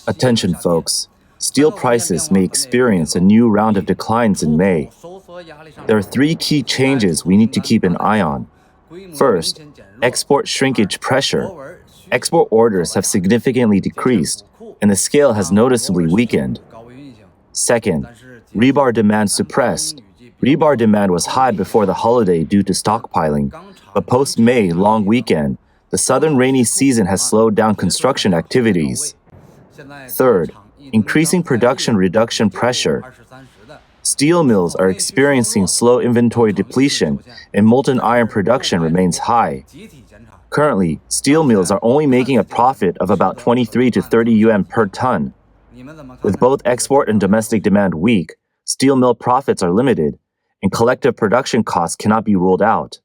Attention, folks. Steel prices may experience a new round of declines in May. There are three key changes we need to keep an eye on. First, export shrinkage pressure. Export orders have significantly decreased, and the scale has noticeably weakened. Second, rebar demand suppressed. Rebar demand was high before the holiday due to stockpiling, but post-May long weekend, the southern rainy season has slowed down construction activities. Third, increasing production reduction pressure. Steel mills are experiencing slow inventory depletion, and molten iron production remains high. Currently, steel mills are only making a profit of about 23 to 30 yuan per ton. With both export and domestic demand weak, steel mill profits are limited, and collective production costs cannot be ruled out.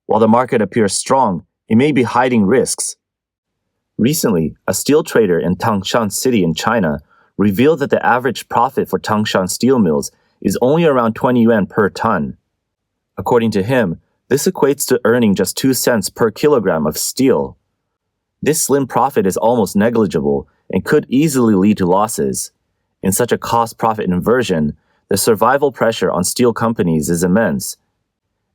While the market appears strong, it may be hiding risks. Recently, a steel trader in Tangshan city in China revealed that the average profit for Tangshan steel mills is only around 20 yuan per ton. According to him, this equates to earning just 2 cents per kilogram of steel. This slim profit is almost negligible and could easily lead to losses. In such a cost-profit inversion, the survival pressure on steel companies is immense.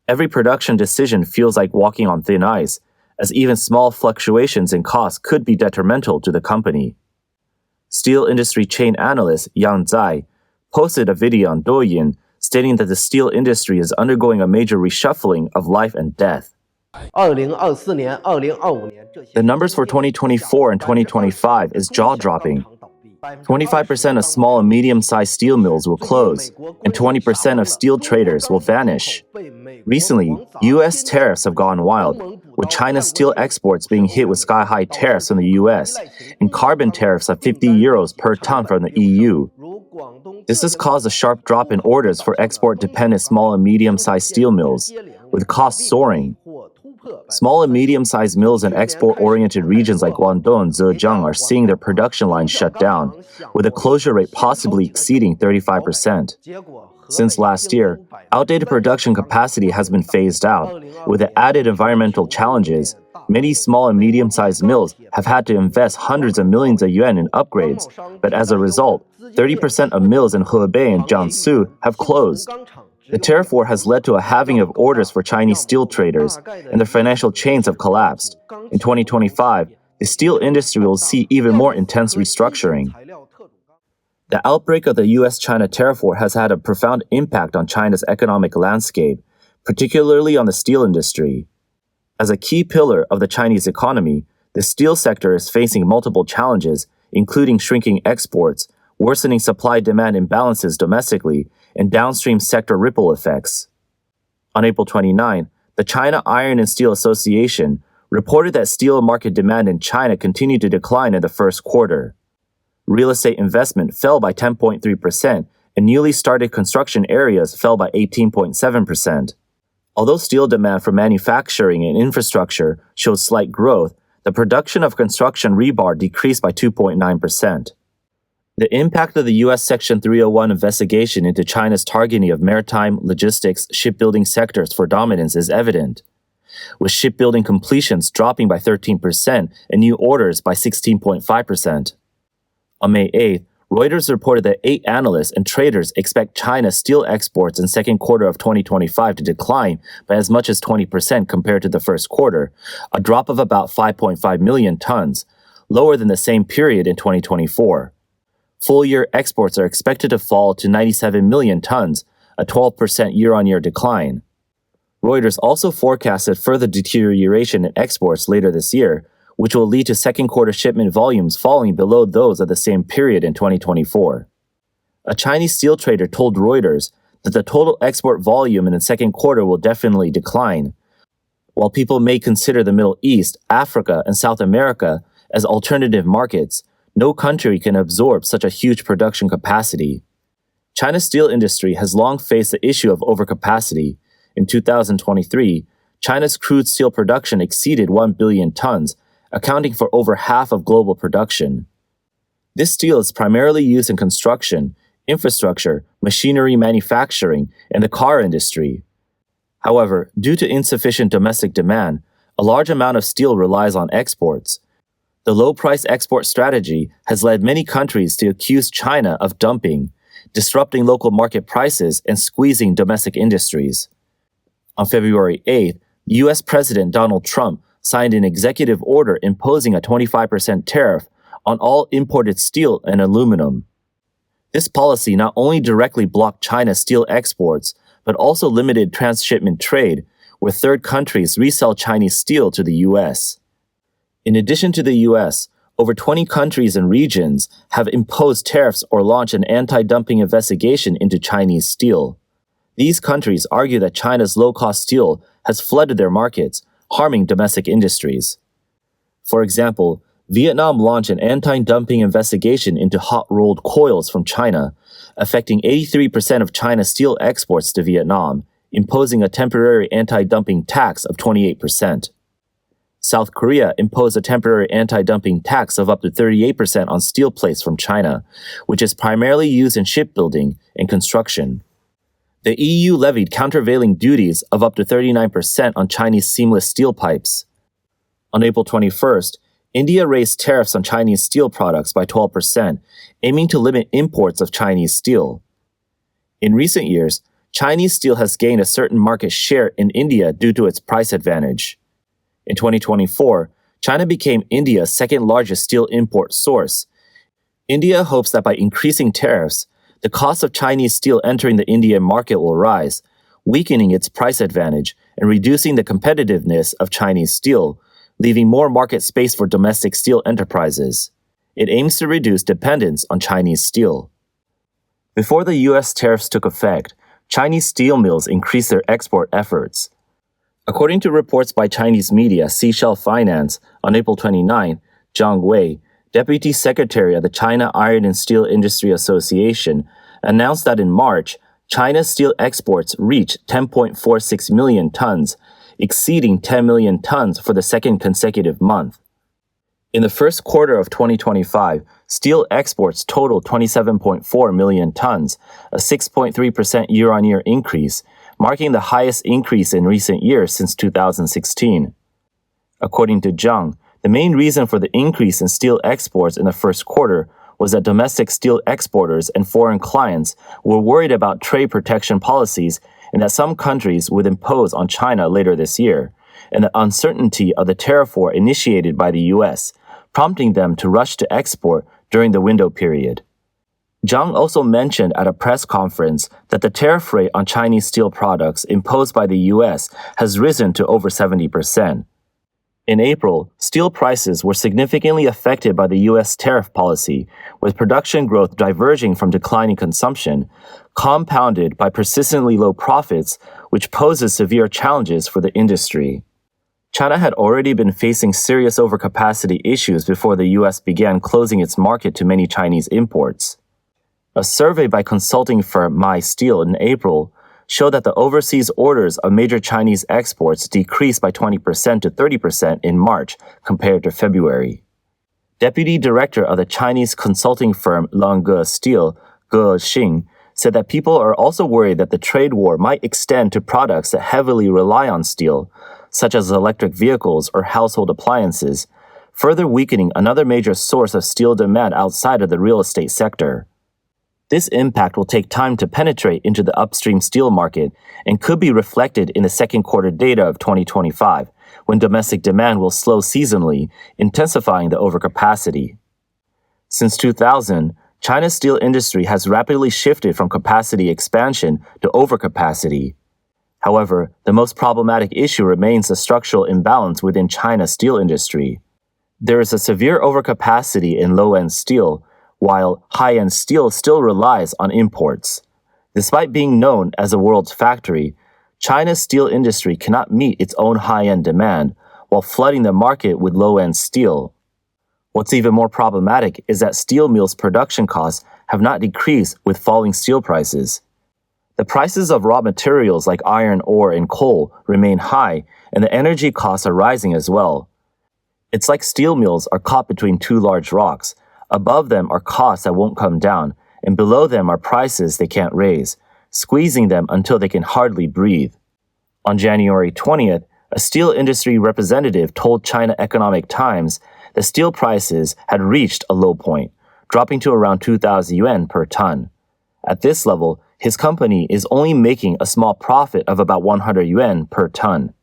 Every production decision feels like walking on thin ice, as even small fluctuations in costs could be detrimental to the company. Steel industry chain analyst Yang Zai posted a video on Douyin stating that the steel industry is undergoing a major reshuffling of life and death. The numbers for 2024 and 2025 is jaw-dropping. 25% of small and medium-sized steel mills will close, and 20% of steel traders will vanish. Recently, U.S. tariffs have gone wild, with China's steel exports being hit with sky-high tariffs from the U.S. and carbon tariffs of 50 euros per ton from the EU. This has caused a sharp drop in orders for export-dependent small and medium-sized steel mills, with costs soaring. Small and medium-sized mills in export-oriented regions like Guangdong and Zhejiang are seeing their production lines shut down, with a closure rate possibly exceeding 35%. Since last year, outdated production capacity has been phased out. With the added environmental challenges, many small and medium-sized mills have had to invest hundreds of millions of yuan in upgrades, but as a result, 30% of mills in Hebei and Jiangsu have closed. The tariff war has led to a halving of orders for Chinese steel traders, and their financial chains have collapsed. In 2025, the steel industry will see even more intense restructuring. The outbreak of the U.S.-China tariff war has had a profound impact on China's economic landscape, particularly on the steel industry. As a key pillar of the Chinese economy, the steel sector is facing multiple challenges, including shrinking exports, worsening supply-demand imbalances domestically, and downstream sector ripple effects. On April 29, the China Iron and Steel Association reported that steel market demand in China continued to decline in the first quarter. Real estate investment fell by 10.3%, and newly started construction areas fell by 18.7%. Although steel demand for manufacturing and infrastructure showed slight growth, the production of construction rebar decreased by 2.9%. The impact of the U.S. Section 301 investigation into China's targeting of maritime, logistics, shipbuilding sectors for dominance is evident, with shipbuilding completions dropping by 13% and new orders by 16.5%. On May 8th, Reuters reported that 8 analysts and traders expect China's steel exports in second quarter of 2025 to decline by as much as 20% compared to the first quarter, a drop of about 5.5 million tons, lower than the same period in 2024. Full-year exports are expected to fall to 97 million tons, a 12% year-on-year decline. Reuters also forecasted further deterioration in exports later this year, which will lead to second quarter shipment volumes falling below those of the same period in 2024. A Chinese steel trader told Reuters that the total export volume in the second quarter will definitely decline. While people may consider the Middle East, Africa, and South America as alternative markets, no country can absorb such a huge production capacity. China's steel industry has long faced the issue of overcapacity. In 2023, China's crude steel production exceeded 1 billion tons, accounting for over half of global production. This steel is primarily used in construction, infrastructure, machinery manufacturing, and the car industry. However, due to insufficient domestic demand, A large amount of steel relies on exports. The low-price export strategy has led many countries to accuse China of dumping, disrupting local market prices and squeezing domestic industries. On February 8th, U.S. President Donald Trump signed an executive order imposing a 25% tariff on all imported steel and aluminum. This policy not only directly blocked China's steel exports, but also limited transshipment trade, where third countries resell Chinese steel to the U.S. In addition to the U.S., over 20 countries and regions have imposed tariffs or launched an anti-dumping investigation into Chinese steel. These countries argue that China's low-cost steel has flooded their markets, harming domestic industries. For example, Vietnam launched an anti-dumping investigation into hot-rolled coils from China, affecting 83% of China's steel exports to Vietnam, imposing a temporary anti-dumping tax of 28%. South Korea imposed a temporary anti-dumping tax of up to 38% on steel plates from China, which is primarily used in shipbuilding and construction. The EU levied countervailing duties of up to 39% on Chinese seamless steel pipes. On April 21st, India raised tariffs on Chinese steel products by 12%, aiming to limit imports of Chinese steel. In recent years, Chinese steel has gained a certain market share in India due to its price advantage. In 2024, China became India's second-largest steel import source. India hopes that by increasing tariffs, the cost of Chinese steel entering the Indian market will rise, weakening its price advantage and reducing the competitiveness of Chinese steel, leaving more market space for domestic steel enterprises. It aims to reduce dependence on Chinese steel. Before the U.S. tariffs took effect, Chinese steel mills increased their export efforts. According to reports by Chinese media Seashell Finance, on April 29, Zhang Wei, Deputy Secretary of the China Iron and Steel Industry Association, announced that in March, China's steel exports reached 10.46 million tons, exceeding 10 million tons for the second consecutive month. In the first quarter of 2025, steel exports totaled 27.4 million tons, a 6.3% year-on-year increase, marking the highest increase in recent years since 2016. According to Zhang, the main reason for the increase in steel exports in the first quarter was that domestic steel exporters and foreign clients were worried about trade protection policies and that some countries would impose on China later this year, and the uncertainty of the tariff war initiated by the U.S., prompting them to rush to export during the window period. Zhang also mentioned at a press conference that the tariff rate on Chinese steel products imposed by the U.S. has risen to over 70%. In April, steel prices were significantly affected by the U.S. tariff policy, with production growth diverging from declining consumption, compounded by persistently low profits, which poses severe challenges for the industry. China had already been facing serious overcapacity issues before the U.S. began closing its market to many Chinese imports. A survey by consulting firm My Steel in April showed that the overseas orders of major Chinese exports decreased by 20% to 30% in March compared to February. Deputy Director of the Chinese consulting firm Longe Steel, Ge Xing, said that people are also worried that the trade war might extend to products that heavily rely on steel, such as electric vehicles or household appliances, further weakening another major source of steel demand outside of the real estate sector. This impact will take time to penetrate into the upstream steel market and could be reflected in the second quarter data of 2025, when domestic demand will slow seasonally, intensifying the overcapacity. Since 2000, China's steel industry has rapidly shifted from capacity expansion to overcapacity. However, the most problematic issue remains the structural imbalance within China's steel industry. There is a severe overcapacity in low-end steel, while high-end steel still relies on imports. Despite being known as the world's factory, China's steel industry cannot meet its own high-end demand while flooding the market with low-end steel. What's even more problematic is that steel mills' production costs have not decreased with falling steel prices. The prices of raw materials like iron ore and coal remain high, and the energy costs are rising as well. It's like steel mills are caught between two large rocks. Above them are costs that won't come down, and below them are prices they can't raise, squeezing them until they can hardly breathe. On January 20th, A steel industry representative told China Economic Times that steel prices had reached a low point, dropping to around 2,000 yuan per ton. At this level, his company is only making a small profit of about 100 yuan per ton.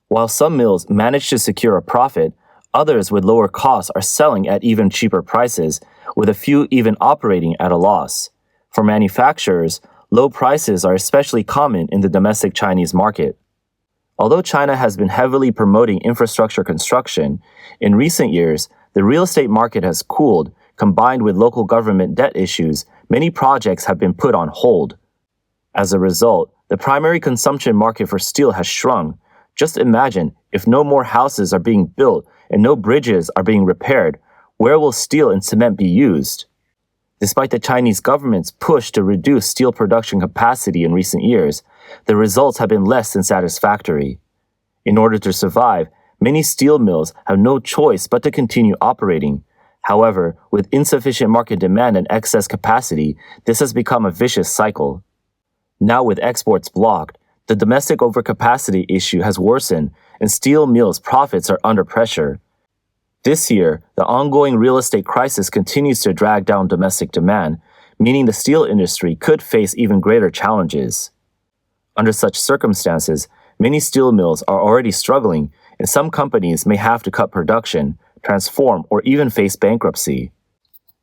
While some mills manage to secure a profit, others with lower costs are selling at even cheaper prices, with a few even operating at a loss. For manufacturers, low prices are especially common in the domestic Chinese market. Although China has been heavily promoting infrastructure construction, in recent years, the real estate market has cooled. Combined with local government debt issues, many projects have been put on hold. As a result, the primary consumption market for steel has shrunk. Just imagine, if no more houses are being built and no bridges are being repaired, where will steel and cement be used? Despite the Chinese government's push to reduce steel production capacity in recent years, the results have been less than satisfactory. In order to survive, many steel mills have no choice but to continue operating. However, with insufficient market demand and excess capacity, this has become a vicious cycle. Now with exports blocked, the domestic overcapacity issue has worsened and steel mills' profits are under pressure. This year, the ongoing real estate crisis continues to drag down domestic demand, meaning the steel industry could face even greater challenges. Under such circumstances, many steel mills are already struggling, and some companies may have to cut production, transform, or even face bankruptcy.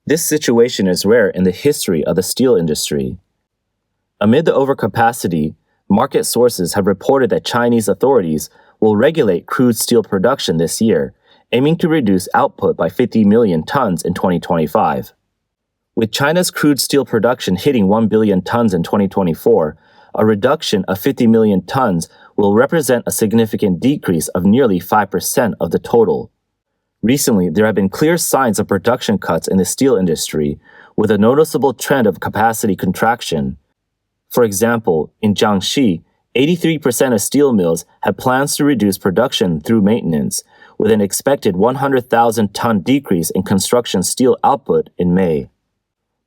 This situation is rare in the history of the steel industry. Amid the overcapacity, market sources have reported that Chinese authorities will regulate crude steel production this year, aiming to reduce output by 50 million tons in 2025. With China's crude steel production hitting 1 billion tons in 2024, a reduction of 50 million tons will represent a significant decrease of nearly 5% of the total. Recently, there have been clear signs of production cuts in the steel industry, with a noticeable trend of capacity contraction. For example, in Jiangxi, 83% of steel mills have plans to reduce production through maintenance, with an expected 100,000-ton decrease in construction steel output in May.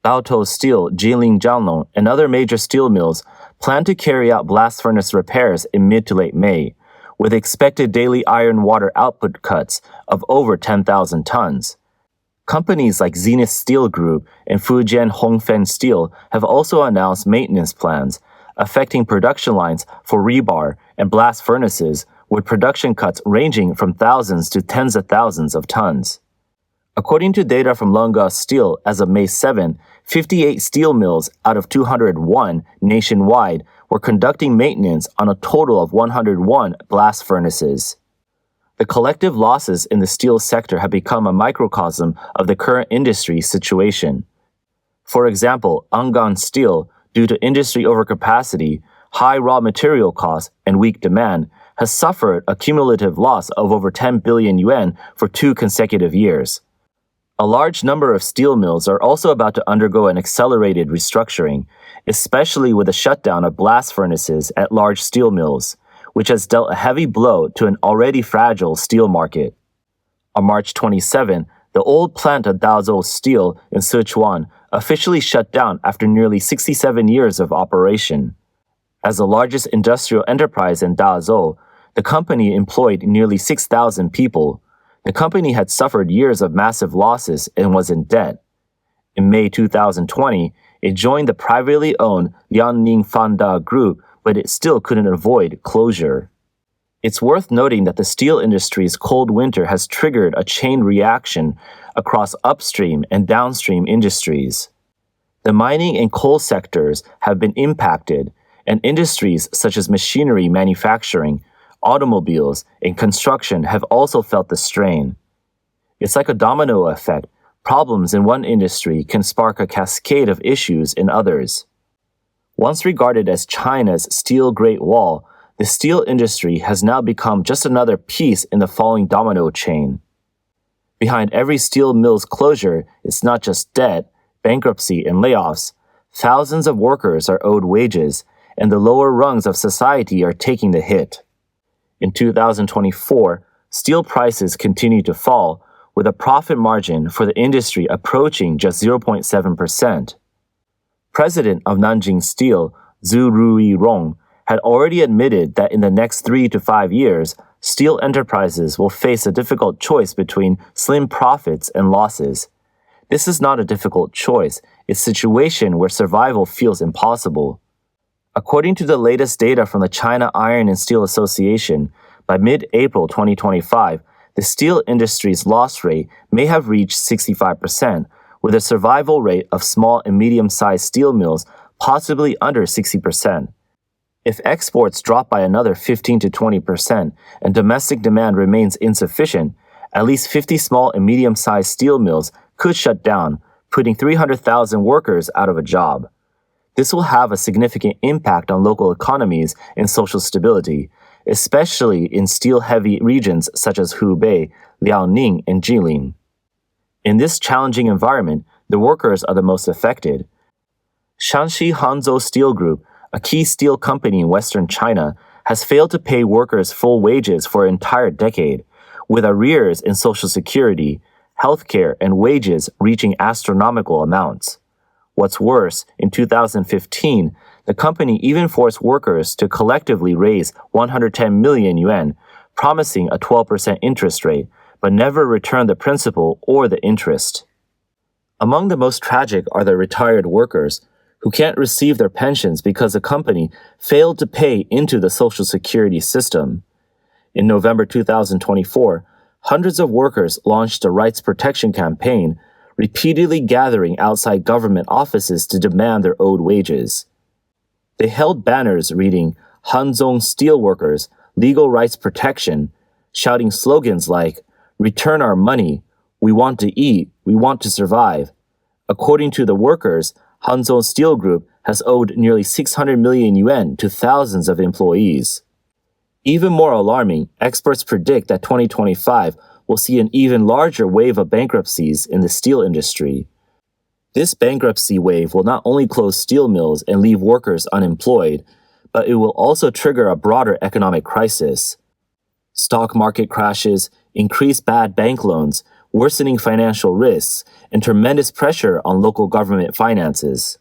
Baotou Steel, Jilin Jianglong, and other major steel mills plan to carry out blast furnace repairs in mid to late May, with expected daily iron water output cuts of over 10,000 tons. Companies like Zenith Steel Group and Fujian Hongfen Steel have also announced maintenance plans, affecting production lines for rebar and blast furnaces, with production cuts ranging from thousands to tens of thousands of tons. According to data from Lunga Steel, as of May 7, 58 steel mills out of 201 nationwide were conducting maintenance on a total of 101 blast furnaces. The collective losses in the steel sector have become a microcosm of the current industry situation. For example, Angan Steel, due to industry overcapacity, high raw material costs, and weak demand, has suffered a cumulative loss of over 10 billion yuan for 2 consecutive years. A large number of steel mills are also about to undergo an accelerated restructuring, especially with the shutdown of blast furnaces at large steel mills, which has dealt a heavy blow to an already fragile steel market. On March 27, the old plant of Dazhou Steel in Sichuan officially shut down after nearly 67 years of operation. As the largest industrial enterprise in Dazhou, the company employed nearly 6,000 people. The company had suffered years of massive losses and was in debt. In May 2020, it joined the privately owned Liaoning Fanda Group, but it still couldn't avoid closure. It's worth noting that the steel industry's cold winter has triggered a chain reaction across upstream and downstream industries. The mining and coal sectors have been impacted, and industries such as machinery manufacturing, automobiles, and construction have also felt the strain. It's like a domino effect. Problems in one industry can spark a cascade of issues in others. Once regarded as China's steel Great Wall, the steel industry has now become just another piece in the falling domino chain. Behind every steel mill's closure, it's not just debt, bankruptcy, and layoffs. Thousands of workers are owed wages, and the lower rungs of society are taking the hit. In 2024, steel prices continue to fall, with a profit margin for the industry approaching just 0.7%. President of Nanjing Steel, Zhu Ruirong, had already admitted that in the next 3 to 5 years, steel enterprises will face a difficult choice between slim profits and losses. This is not a difficult choice, it's a situation where survival feels impossible. According to the latest data from the China Iron and Steel Association, by mid-April 2025, the steel industry's loss rate may have reached 65%, with a survival rate of small and medium-sized steel mills possibly under 60%. If exports drop by another 15 to 20% and domestic demand remains insufficient, at least 50 small and medium-sized steel mills could shut down, putting 300,000 workers out of a job. This will have a significant impact on local economies and social stability, especially in steel-heavy regions such as Hubei, Liaoning, and Jilin. In this challenging environment, the workers are the most affected. Shanxi Hanzhou Steel Group, a key steel company in western China, has failed to pay workers full wages for an entire decade, with arrears in social security, healthcare, and wages reaching astronomical amounts. What's worse, in 2015, the company even forced workers to collectively raise 110 million yuan, promising a 12% interest rate, but never returned the principal or the interest. Among the most tragic are the retired workers, who can't receive their pensions because the company failed to pay into the Social Security system. In November 2024, hundreds of workers launched a rights protection campaign, repeatedly gathering outside government offices to demand their owed wages. They held banners reading, "Hanzhong Steelworkers, Legal Rights Protection," shouting slogans like, "Return our money," "We want to eat," "We want to survive." According to the workers, Hanzhou Steel Group has owed nearly 600 million yuan to thousands of employees. Even more alarming, experts predict that 2025 will see an even larger wave of bankruptcies in the steel industry. This bankruptcy wave will not only close steel mills and leave workers unemployed, but it will also trigger a broader economic crisis. Stock market crashes, increased bad bank loans, worsening financial risks, and tremendous pressure on local government finances.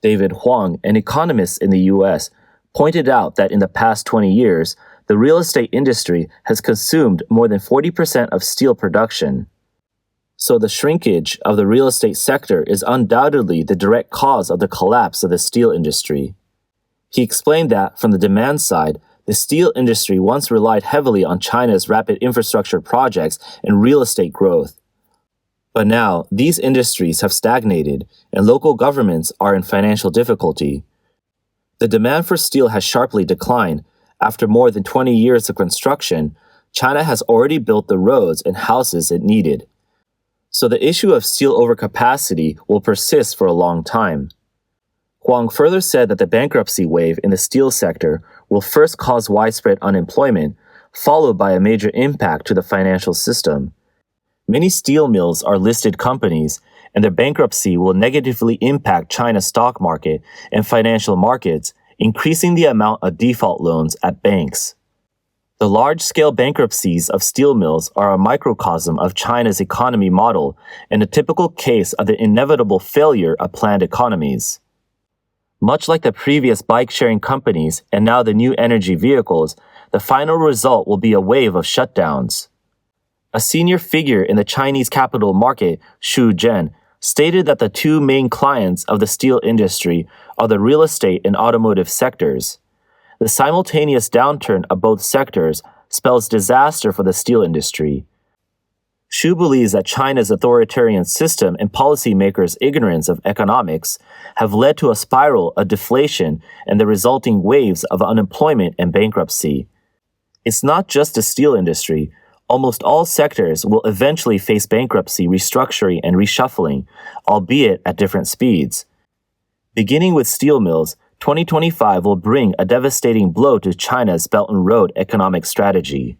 David Huang, an economist in the U.S., pointed out that in the past 20 years, the real estate industry has consumed more than 40% of steel production. So the shrinkage of the real estate sector is undoubtedly the direct cause of the collapse of the steel industry. He explained that, from the demand side, the steel industry once relied heavily on China's rapid infrastructure projects and real estate growth. But now, these industries have stagnated, and local governments are in financial difficulty. The demand for steel has sharply declined. After more than 20 years of construction, China has already built the roads and houses it needed. So the issue of steel overcapacity will persist for a long time. Huang further said that the bankruptcy wave in the steel sector will first cause widespread unemployment, followed by a major impact to the financial system. Many steel mills are listed companies, and their bankruptcy will negatively impact China's stock market and financial markets, increasing the amount of default loans at banks. The large-scale bankruptcies of steel mills are a microcosm of China's economy model and a typical case of the inevitable failure of planned economies. Much like the previous bike-sharing companies and now the new energy vehicles, the final result will be a wave of shutdowns. A senior figure in the Chinese capital market, Xu Zhen, stated that the two main clients of the steel industry are the real estate and automotive sectors. The simultaneous downturn of both sectors spells disaster for the steel industry. Xu believes that China's authoritarian system and policymakers' ignorance of economics have led to a spiral of deflation and the resulting waves of unemployment and bankruptcy. It's not just the steel industry. Almost all sectors will eventually face bankruptcy, restructuring, and reshuffling, albeit at different speeds. Beginning with steel mills, 2025 will bring a devastating blow to China's Belt and Road economic strategy.